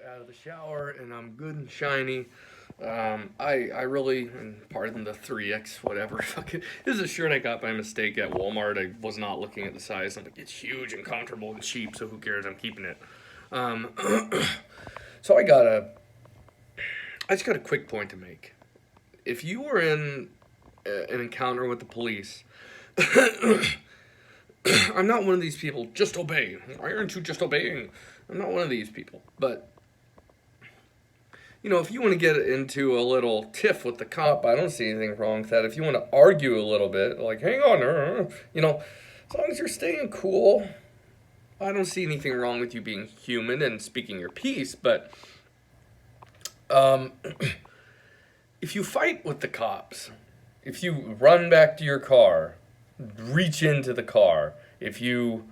out of the shower and I'm good and shiny. I really, and pardon the 3X, whatever. Fucking, this is a shirt I got by mistake at Walmart. I was not looking at the size. I'm like, it's huge and comfortable and cheap, so who cares? I'm keeping it. Um, so I just got a quick point to make. If you were in an encounter with the police, I'm not one of these people, just obey. Why aren't you just obeying? I'm not one of these people. But, if you want to get into a little tiff with the cop, I don't see anything wrong with that. If you want to argue a little bit, like, hang on, as long as you're staying cool, I don't see anything wrong with you being human and speaking your piece. But, if you fight with the cops, if you run back to your car, reach into the car, if you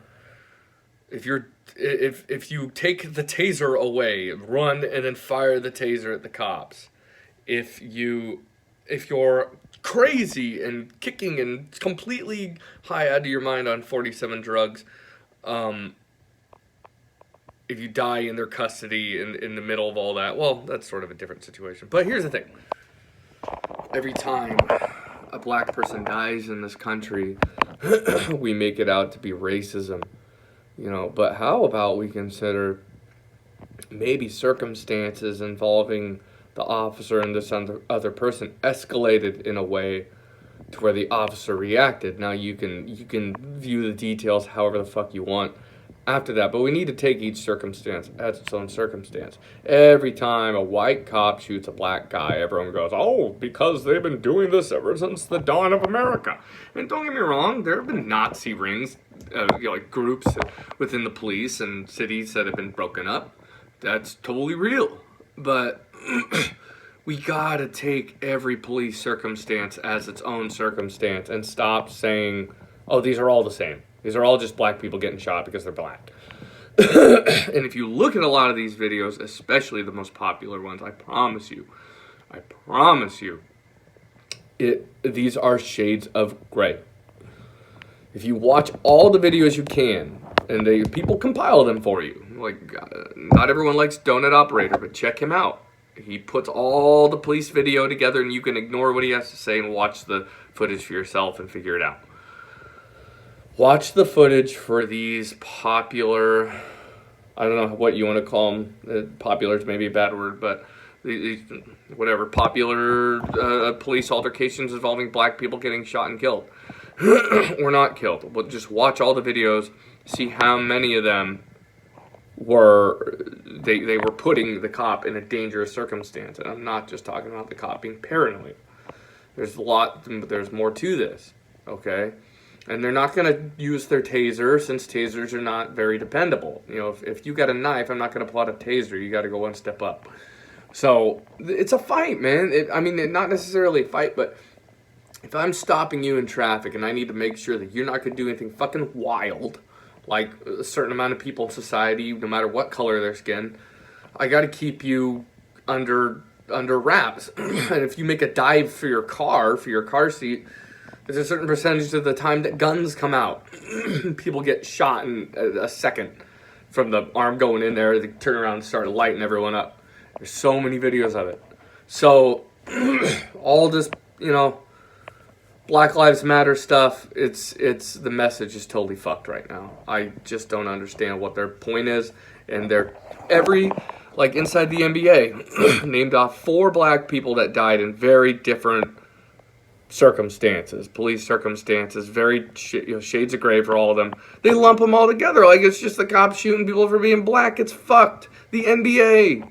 take the taser away, run and then fire the taser at the cops, if you're crazy and kicking and completely high out of your mind on 47 drugs, if you die in their custody in the middle of all that, well, that's sort of a different situation. But here's the thing. Every time a black person dies in this country, we make it out to be racism. But how about we consider maybe circumstances involving the officer and this other person escalated in a way to where the officer reacted. Now you can view the details however the fuck you want after that, but we need to take each circumstance as its own circumstance. Every time a white cop shoots a black guy, everyone goes, oh, because they've been doing this ever since the dawn of America. And don't get me wrong, there have been Nazi rings, like groups within the police and cities that have been broken up. That's totally real. But we gotta take every police circumstance as its own circumstance and stop saying, oh, these are all the same. These are all just black people getting shot because they're black. And if you look at a lot of these videos, especially the most popular ones, I promise you, these are shades of gray. If you watch all the videos you can, and people compile them for you, like, not everyone likes Donut Operator, but check him out. He puts all the police video together, and you can ignore what he has to say and watch the footage for yourself and figure it out. Watch the footage for these popular, I don't know what you want to call them. Popular is maybe a bad word, but these, whatever, popular police altercations involving black people getting shot and killed. Or not killed. But just watch all the videos, see how many of them were, they were putting the cop in a dangerous circumstance. And I'm not just talking about the cop being paranoid. There's more to this, okay? And they're not going to use their taser, since tasers are not very dependable. If you got a knife, I'm not going to pull out a taser. You got to go one step up. So it's a fight, man. Not necessarily a fight, but if I'm stopping you in traffic and I need to make sure that you're not going to do anything fucking wild, like a certain amount of people in society, no matter what color their skin, I got to keep you under wraps. And if you make a dive for your car seat, there's a certain percentage of the time that guns come out. People get shot in a second from the arm going in there. They turn around and start lighting everyone up. There's so many videos of it. So, all this, Black Lives Matter stuff, it's the message is totally fucked right now. I just don't understand what their point is. And like inside the NBA, named off 4 black people that died in very different circumstances, police circumstances, very shades of gray for all of them. They lump them all together like it's just the cops shooting people for being black. It's fucked. The NBA.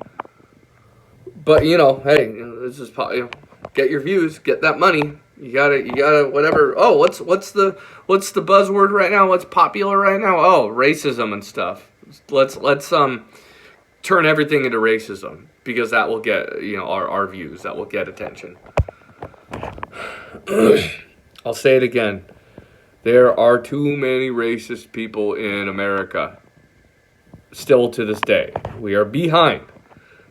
But hey, this is get your views, get that money. You gotta whatever. Oh, what's the buzzword right now? What's popular right now? Oh, racism and stuff. Let's turn everything into racism, because that will get our views. That will get attention. I'll say it again. There are too many racist people in America. Still to this day. We are behind.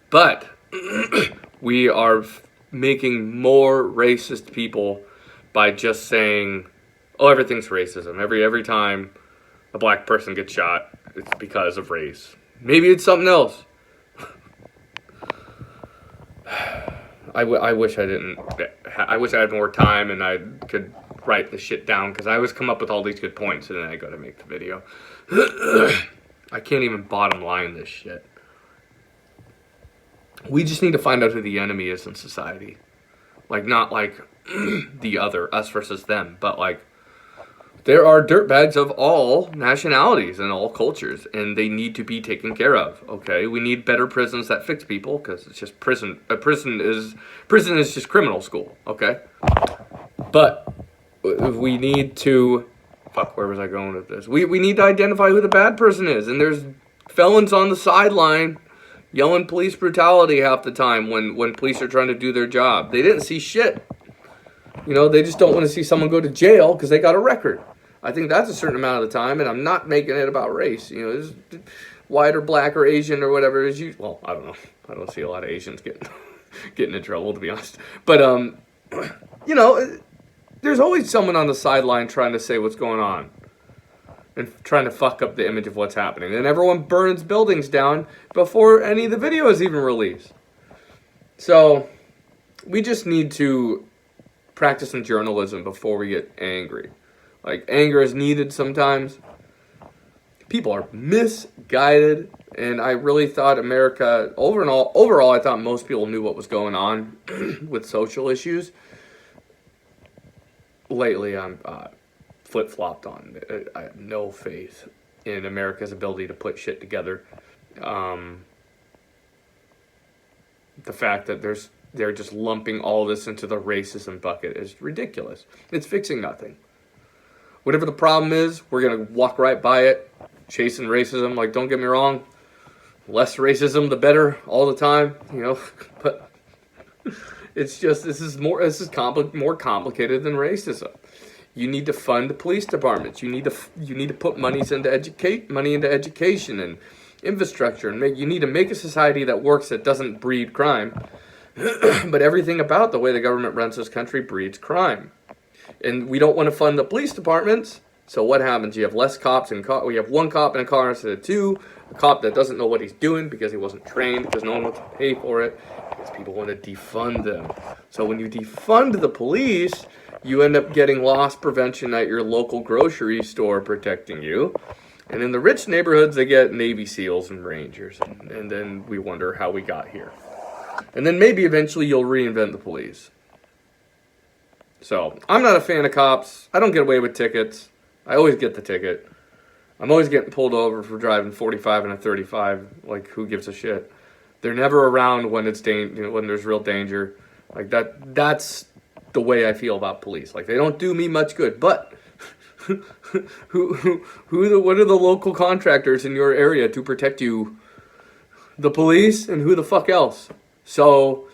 But we are making more racist people by just saying, oh, everything's racism. Every time a black person gets shot, it's because of race. Maybe it's something else. I wish I didn't. I wish I had more time and I could write the shit down, because I always come up with all these good points and then I go to make the video. I can't even bottom line this shit. We just need to find out who the enemy is in society. Like, not like the other, us versus them, but like, there are dirtbags of all nationalities and all cultures, and they need to be taken care of. Okay, we need better prisons that fix people, because it's just prison. Prison is just criminal school. Okay, but we need to. Fuck, where was I going with this? We need to identify who the bad person is, and there's felons on the sideline yelling police brutality half the time when police are trying to do their job. They didn't see shit. You know, they just don't want to see someone go to jail because they got a record. I think that's a certain amount of the time, and I'm not making it about race. You know, white or black or Asian or whatever is you. Well, I don't know. I don't see a lot of Asians getting in trouble, to be honest. But you know, there's always someone on the sideline trying to say what's going on and trying to fuck up the image of what's happening. And everyone burns buildings down before any of the video is even released. So we just need to practice in journalism before we get angry. Like, anger is needed sometimes. People are misguided, and I really thought America, overall, I thought most people knew what was going on with social issues. Lately, I'm flip-flopped on it. I have no faith in America's ability to put shit together. The fact that they're just lumping all this into the racism bucket is ridiculous. It's fixing nothing. Whatever the problem is, we're going to walk right by it, chasing racism. Like, don't get me wrong, less racism, the better, all the time, you know. But it's just, this is more complicated than racism. You need to fund police departments. You need to put money into education and infrastructure, and you need to make a society that works, that doesn't breed crime. But everything about the way the government runs this country breeds crime. And we don't want to fund the police departments. So what happens? You have less cops in car. We have one cop in a car instead of two. A cop that doesn't know what he's doing because he wasn't trained, because no one wants to pay for it, because people want to defund them. So when you defund the police, you end up getting loss prevention at your local grocery store protecting you. And in the rich neighborhoods, they get Navy SEALs and Rangers. And then we wonder how we got here. And then maybe eventually you'll reinvent the police. So, I'm not a fan of cops. I don't get away with tickets. I always get the ticket. I'm always getting pulled over for driving 45 and a 35. Like, who gives a shit? They're never around when when there's real danger. Like, that's the way I feel about police. Like, they don't do me much good. But what are the local contractors in your area to protect you? The police, and who the fuck else? So,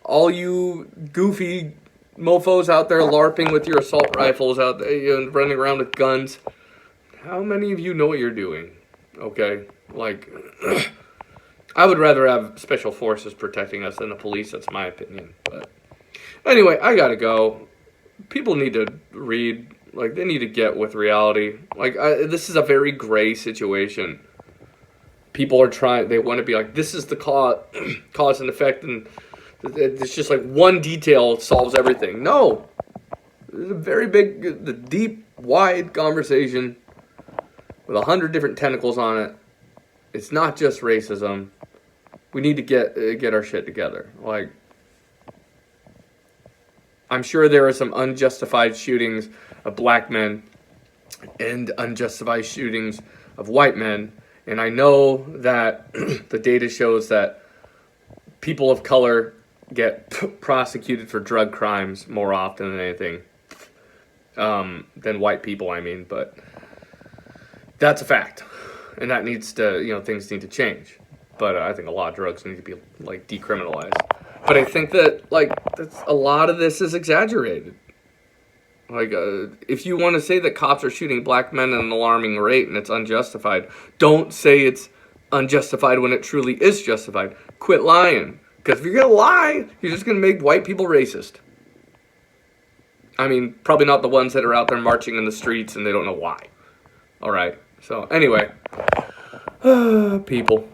all you goofy mofos out there LARPing with your assault rifles out there and running around with guns, how many of you know what you're doing? Okay, like, I would rather have special forces protecting us than the police. That's my opinion. But anyway, I gotta go. People need to read. Like, they need to get with reality. Like, this is a very gray situation. People are trying. They want to be like, this is the cause and effect, and it's just like one detail solves everything. No. There's a very big, deep, wide conversation with 100 different tentacles on it. It's not just racism. We need to get our shit together. Like, I'm sure there are some unjustified shootings of black men and unjustified shootings of white men. And I know that the data shows that people of color get prosecuted for drug crimes more often than anything, than white people, I mean. But that's a fact. And that needs to, things need to change. But I think a lot of drugs need to be, like, decriminalized. But I think that, like, a lot of this is exaggerated. Like, if you want to say that cops are shooting black men at an alarming rate and it's unjustified, don't say it's unjustified when it truly is justified. Quit lying. Because if you're going to lie, you're just going to make white people racist. I mean, probably not the ones that are out there marching in the streets and they don't know why. All right. So, anyway. People.